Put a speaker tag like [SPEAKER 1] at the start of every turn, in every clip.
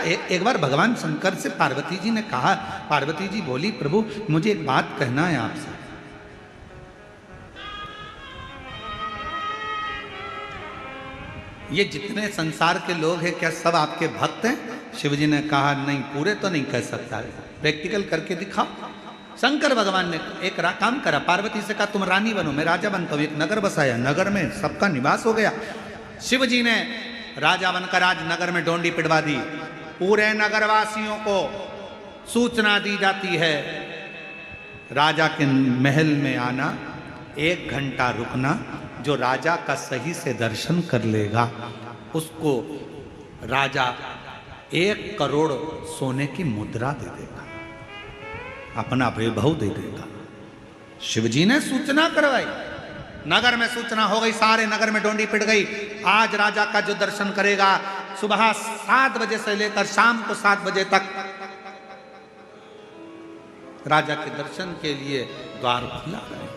[SPEAKER 1] एक बार भगवान शंकर से पार्वती जी ने कहा, पार्वती जी बोली प्रभु मुझे एक बात कहना है आपसे। ये जितने संसार के लोग हैं क्या सब आपके भक्त हैं? शिव जी ने कहा नहीं, पूरे तो नहीं कह सकता, प्रैक्टिकल करके दिखाओ। शंकर भगवान ने एक काम करा, पार्वती से कहा तुम रानी बनो, मैं राजा बनता हूं। एक नगर बसाया, नगर में सबका निवास हो गया। शिव जी ने राजा बनकर आज नगर में डोंडी पिटवा दी। पूरे नगरवासियों को सूचना दी जाती है, राजा के महल में आना, 1 घंटा रुकना, जो राजा का सही से दर्शन कर लेगा उसको राजा 1 करोड़ सोने की मुद्रा दे देगा, अपना वैभव दे देगा। शिव जी ने सूचना करवाई, नगर में सूचना हो गई, सारे नगर में डोंडी पिट गई। आज राजा का जो दर्शन करेगा सुबह 7 बजे से लेकर शाम को 7 बजे तक राजा के दर्शन के लिए द्वार खुला रहे।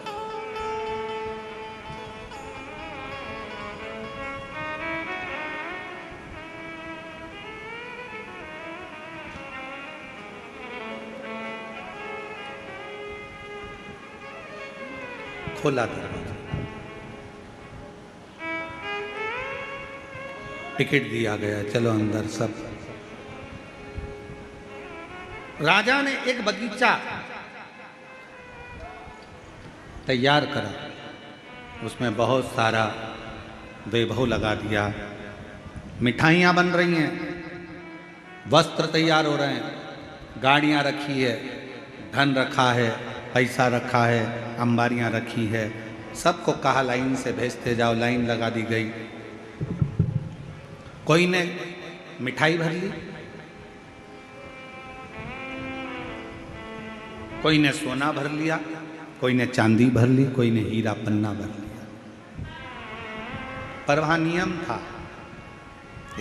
[SPEAKER 1] खोला दरवाजा, टिकट दिया गया, चलो अंदर। सब राजा ने एक बगीचा तैयार करा, उसमें बहुत सारा वैभव लगा दिया, मिठाइयाँ बन रही हैं, वस्त्र तैयार हो रहे हैं, गाड़ियाँ रखी है, धन रखा है, पैसा रखा है, अंबारियाँ रखी है। सबको कहा लाइन से भेजते जाओ, लाइन लगा दी गई। कोई ने मिठाई भर ली, कोई ने सोना भर लिया, कोई ने चांदी भर ली, कोई ने हीरा पन्ना भर लिया। पर वहाँ नियम था,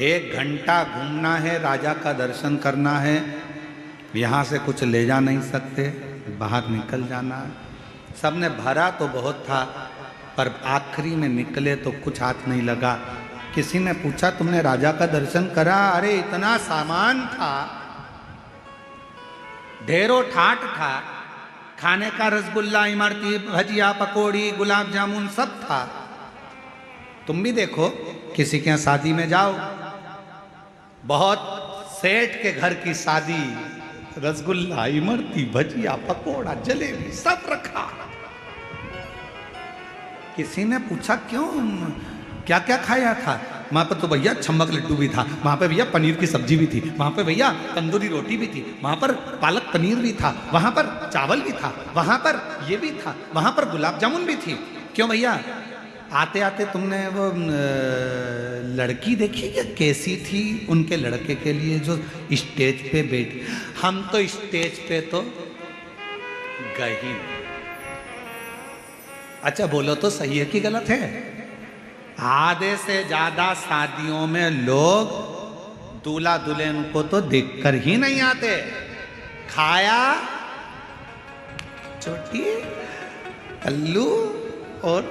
[SPEAKER 1] 1 घंटा घूमना है, राजा का दर्शन करना है, यहाँ से कुछ ले जा नहीं सकते, बाहर निकल जाना है। सबने भरा तो बहुत था, पर आखिरी में निकले तो कुछ हाथ नहीं लगा। किसी ने पूछा तुमने राजा का दर्शन करा? अरे इतना सामान था, ढेरों ठाट था, खाने का रसगुल्ला, इमरती, भजिया, पकौड़ी, गुलाब जामुन सब था। तुम भी देखो, किसी के यहाँ शादी में जाओ, बहुत सेठ के घर की शादी, रसगुल्ला, इमरती, भजिया, पकौड़ा, जलेबी सब रखा। किसी ने पूछा क्यों, क्या क्या खाया था? वहां पर तो भैया छम्मक लड्डू भी था, वहां पे भैया पनीर की सब्जी भी थी, वहां पे भैया तंदूरी रोटी भी थी, वहां पर पालक पनीर भी था, वहां पर चावल भी था, वहां पर ये भी था, वहां पर गुलाब जामुन भी थी। क्यों भैया, आते आते तुमने वो लड़की देखी क्या कैसी थी उनके लड़के के लिए जो स्टेज पे बैठी? हम तो स्टेज पे तो गए ही नहीं। अच्छा बोलो तो सही है कि गलत है? आधे से ज्यादा शादियों में लोग दूल्हा दुल्हन को तो देखकर ही नहीं आते। खाया, चोटी, कल्लू और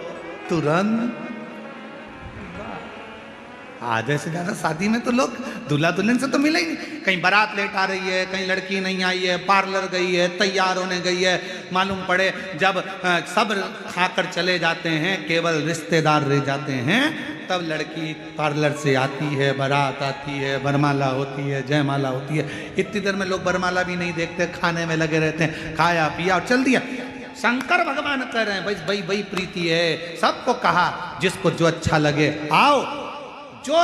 [SPEAKER 1] तुरंत। आधे से ज्यादा शादी में तो लोग दूल्हा दुल्हन से तो मिले ही नहीं। कहीं बारात लेट आ रही है, कहीं लड़की नहीं आई है, पार्लर गई है, तैयार होने गई है, मालूम पड़े जब सब खाकर चले जाते हैं, केवल रिश्तेदार रह जाते हैं, तब लड़की पार्लर से आती है, बारात आती है, वरमाला होती है, जयमाला होती है। इतनी देर में लोग वरमाला भी नहीं देखते, खाने में लगे रहते हैं, खाया पिया और चल दिया। शंकर भगवान कह रहे हैं भाई वही प्रीति है। सबको कहा जिसको जो अच्छा लगे आओ, जो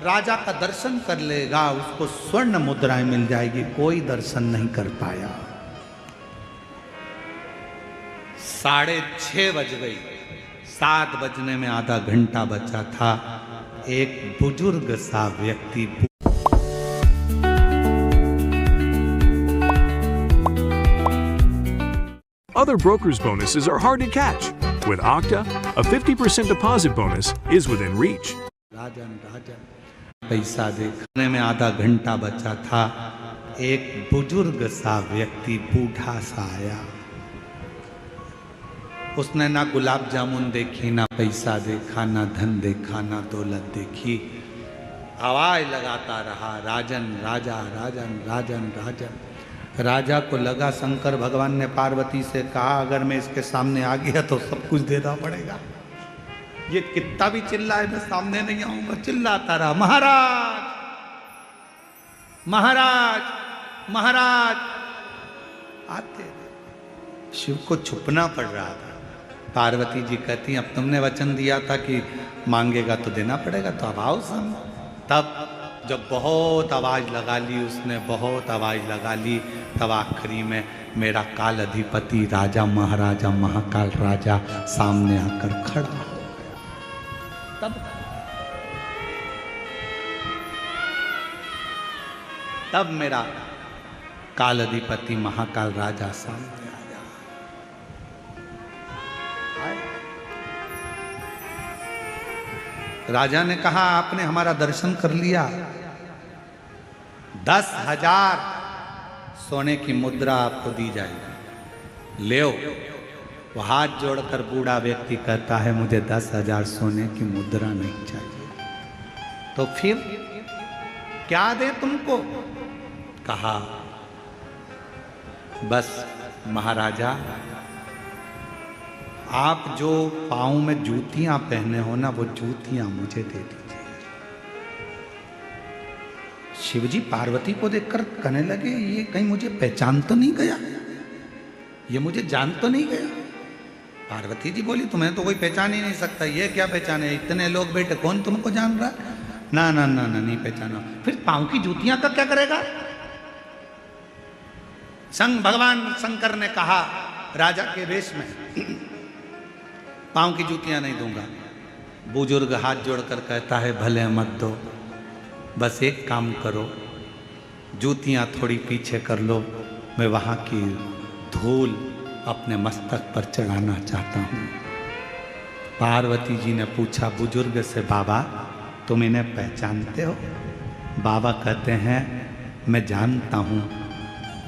[SPEAKER 1] राजा का दर्शन कर लेगा उसको स्वर्ण मुद्राएं मिल जाएगी। कोई दर्शन नहीं कर पाया। 6:30 बज गई, 7 बजने में आधा घंटा बचा था। एक बुजुर्ग सा व्यक्ति
[SPEAKER 2] Other brokers' bonuses are hard to catch. With Okta, a 50% deposit bonus is within reach.
[SPEAKER 1] राजन पैसा देखने में आधा घंटा बचा था। एक बुजुर्ग सा व्यक्ति बूढ़ा सा आया। उसने ना गुलाब जामुन देखी, ना पैसा देखा, ना धन देखा, ना दौलत देखी। आवाज लगाता रहा, राजन राजा राजन राजन राजन। राजा को लगा शंकर भगवान ने पार्वती से कहा अगर मैं इसके सामने आ गया तो सब कुछ देना पड़ेगा, ये कितना भी चिल्लाए मैं सामने नहीं आऊंगा। चिल्लाता रहा, महाराज महाराज महाराज। आते शिव को छुपना पड़ रहा था। पार्वती जी कहती अब तुमने वचन दिया था कि मांगेगा तो देना पड़ेगा, तो अब आओ सामने। तब जब बहुत आवाज लगा ली उसने, बहुत आवाज लगा ली, तब आखिरी में मेरा काल अधिपति राजा महाराजा महाकाल राजा सामने आकर खड़ा हो गया। तब मेरा काल अधिपति महाकाल राजा सामने आया। राजा ने कहा आपने हमारा दर्शन कर लिया, 10,000 सोने की मुद्रा आपको दी जाएगी, ले। वो हाथ जोड़कर बूढ़ा व्यक्ति कहता है मुझे 10,000 सोने की मुद्रा नहीं चाहिए। तो फिर क्या दे तुमको? कहा बस महाराजा आप जो पाँव में जूतियां पहने हो ना, वो जूतियां मुझे दे दीजिए। शिवजी पार्वती को देखकर कहने लगे ये कहीं मुझे पहचान तो नहीं गया, ये मुझे जान तो नहीं गया। पार्वती जी बोली तुम्हें तो कोई पहचान ही नहीं सकता, ये क्या पहचाने, इतने लोग बैठे कौन तुमको जान रहा? ना ना ना ना नहीं पहचाना। फिर पाँव की जूतियां का क्या करेगा? भगवान शंकर ने कहा राजा के वेश में पाँव की जूतियां नहीं दूंगा। बुजुर्ग हाथ जोड़कर कहता है भले मत दो, बस एक काम करो, जूतियां थोड़ी पीछे कर लो, मैं वहां की धूल अपने मस्तक पर चढ़ाना चाहता हूं। पार्वती जी ने पूछा बुजुर्ग से बाबा तुम इन्हें पहचानते हो? बाबा कहते हैं मैं जानता हूं,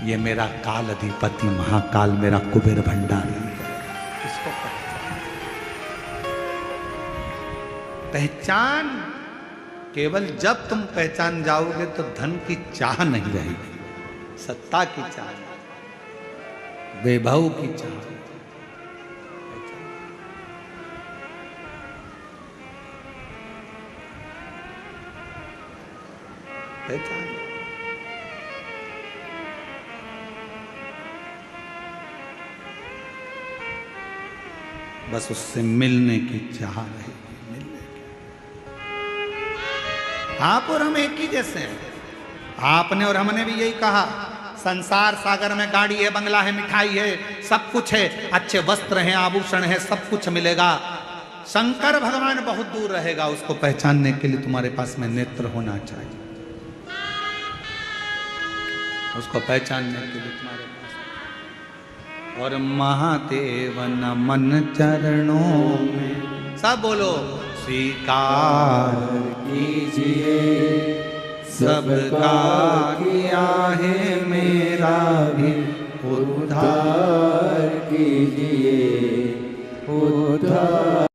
[SPEAKER 1] ये मेरा काल अधिपति महाकाल मेरा कुबेर भंडारी है। इसको पहचान केवल जब तुम पहचान जाओगे तो धन की चाह नहीं रहेगी, सत्ता की चाह, वैभव की चाह। पहचान बस उससे मिलने की चाह रहेगी, मिलने की। आप और हम एक ही जैसे हैं। आपने और हमने भी यही कहा संसार सागर में गाड़ी है, बंगला है, मिठाई है, सब कुछ है, अच्छे वस्त्र हैं, आभूषण है, सब कुछ मिलेगा। शंकर भगवान बहुत दूर रहेगा, उसको पहचानने के लिए तुम्हारे पास में नेत्र होना चाहिए। उसको पहचानने के लिए तुम्हारे पास और महादेव नमन चरणों में सब बोलो स्वीकार कीजिए, सबका किया है मेरा भी उद्धार कीजिए, उद्धार